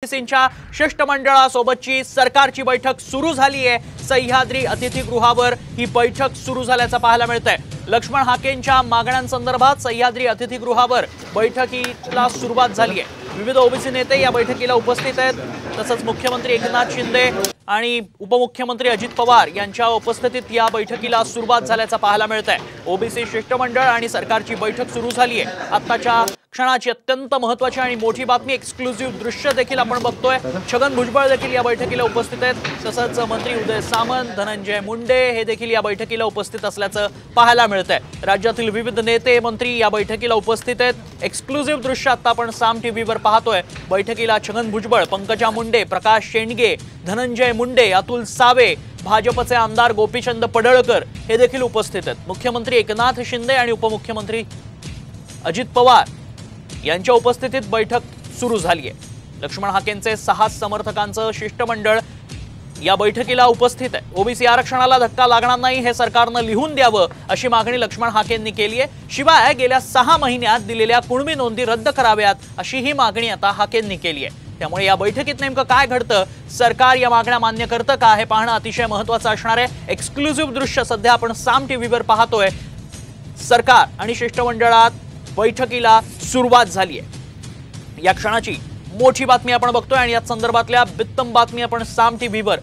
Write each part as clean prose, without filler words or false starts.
ओबीसींच्या शिष्टमंडळासोबतची सरकारची बैठक सुरू झाली आहे। सह्याद्री अतिथीगृहावर ही बैठक सुरू झाल्याचं पाहायला मिळतंय। लक्ष्मण हाकेंच्या मागण्यांसंदर्भात सह्याद्री अतिथीगृहावर बैठकीला सुरुवात झाली आहे। विविध ओबीसी नेते या बैठकीला उपस्थित आहेत। तसंच मुख्यमंत्री एकनाथ शिंदे आणि उपमुख्यमंत्री अजित पवार यांच्या उपस्थितीत या बैठकीला सुरुवात झाल्याचं पाहायला मिळतंय। ओबीसी शिष्टमंडळ आणि सरकारची बैठक सुरू झाली आहे। आताच्या क्षणाची अत्यंत महत्त्वाची आणि मोठी बातमी, एक्सक्लुझिव्ह दृश्य देखील आपण बघतोय। छगन भुजबळ देखील या बैठकीला उपस्थित आहेत। तसंच मंत्री उदय सामंत, धनंजय मुंडे हे देखील या बैठकीला उपस्थित असल्याचं पाहायला मिळतंय। राज्यातील विविध नेते मंत्री या बैठकीला उपस्थित आहेत। एक्सक्लुझिव्ह दृश्य आता आपण साम टीव्हीवर पाहतोय। बैठकीला छगन भुजबळ, पंकजा मुंडे, प्रकाश शेंडगे, धनंजय मुंडे, अतुल सावे, भाजपचे आमदार गोपीचंद पडळकर हे देखील उपस्थित आहेत। मुख्यमंत्री एकनाथ शिंदे आणि उपमुख्यमंत्री अजित पवार यांच्या उपस्थितीत बैठक सुरू झाली आहे। लक्ष्मण हाकेंचे 6 समर्थकांचं शिष्टमंडळ या बैठकीला उपस्थित आहे। ओबीसी आरक्षणाला धक्का लागणार नाही हे सरकारनं लिहून द्यावं अशी मागणी लक्ष्मण हाकेंनी केली आहे। शिवाय गेल्या 6 महिन्यात दिलेल्या कुणबी नोंदी रद्द कराव्यात अशी ही मागणी आता हाकेंनी केली आहे। त्यामुळे या बैठकीत नेमकं काय घडतं, सरकार या मागण्या मान्य करतं का हे पाहणं अतिशय महत्त्वाचं असणार आहे। एक्सक्लुझिव्ह दृश्य सध्या आपण साम टीव्हीवर पाहतोय। सरकार आणि शिष्टमंडळात बैठकीला सुरुवात झाली आहे। या क्षणाची मोठी बातमी आपण बघतोय आणि या संदर्भातल्या बित्तम बातमी आपण साम टीव्हीवर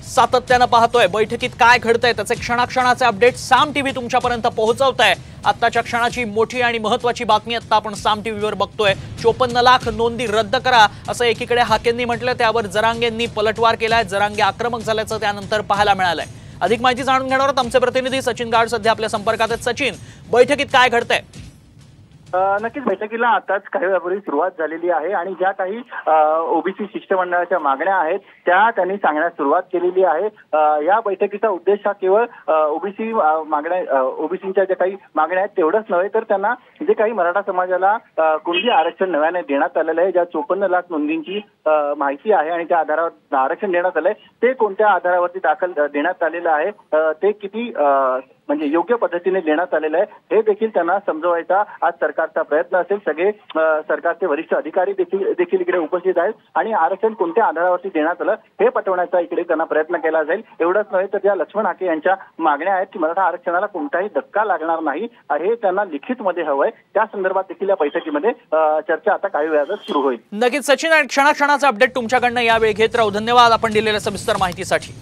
सातत्याने पाहतोय। बैठकीत काय घडतंय त्याचे क्षणाक्षणाचे अपडेट साम टीव्ही तुमच्यापर्यंत पोहोचवतंय। आताच्या क्षणाची मोठी आणि महत्त्वाची बातमी आता आपण साम टीव्हीवर बघतोय। 54 लाख नोंदी रद्द करा असं एकीकडे हाकेंनी म्हटलं, त्यावर जरांगेंनी पलटवार केलाय। जरांगे आक्रमक झाल्याचं त्यानंतर पाहायला मिळालंय। अधिक माहिती जाणून घेणार आहोत आमचे प्रतिनिधी सचिन गाड सध्या आपल्या संपर्कात आहेत। सचिन, बैठकीत काय घडतंय? नक्कीच बैठकीला आताच काही वेळापूर्वी सुरुवात झालेली आहे आणि ज्या काही ओबीसी शिष्टमंडळाच्या मागण्या आहेत त्या त्यांनी सांगण्यास सुरुवात केलेली आहे। या बैठकीचा उद्देश हा केवळ ओबीसी मागण्या, ओबीसीच्या ज्या काही मागण्या आहेत तेवढंच नव्हे तर त्यांना जे काही मराठा समाजाला कुणबी आरक्षण नव्याने देण्यात आलेलं आहे, ज्या 54 लाख नोंदींची माहिती आहे आणि त्या आधारावर आरक्षण देण्यात आलंय, ते कोणत्या आधारावरती दाखल देण्यात आलेलं आहे, ते किती म्हणजे योग्य पद्धतीने देण्यात आलेलं आहे हे देखील त्यांना समजवायचा आज सरकारचा प्रयत्न असेल। सगळे सरकारचे वरिष्ठ अधिकारी देखील इकडे उपस्थित आहेत आणि आरक्षण कोणत्या आधारावरती देण्यात आलं हे पटवण्याचा इकडे त्यांना प्रयत्न केला जाईल। एवढंच नव्हे तर ज्या लक्ष्मण हाके यांच्या मागण्या आहेत की मराठा आरक्षणाला कोणताही धक्का लागणार नाही हे त्यांना लिखितमध्ये हवंय, त्या संदर्भात देखील या बैठकीमध्ये चर्चा आता काही वेळातच सुरू होईल। नक्कीच सचिन, आणि क्षणाक्षणाचा अपडेट तुमच्याकडनं यावेळी घेत राहू। धन्यवाद आपण दिलेल्या सविस्तर माहितीसाठी।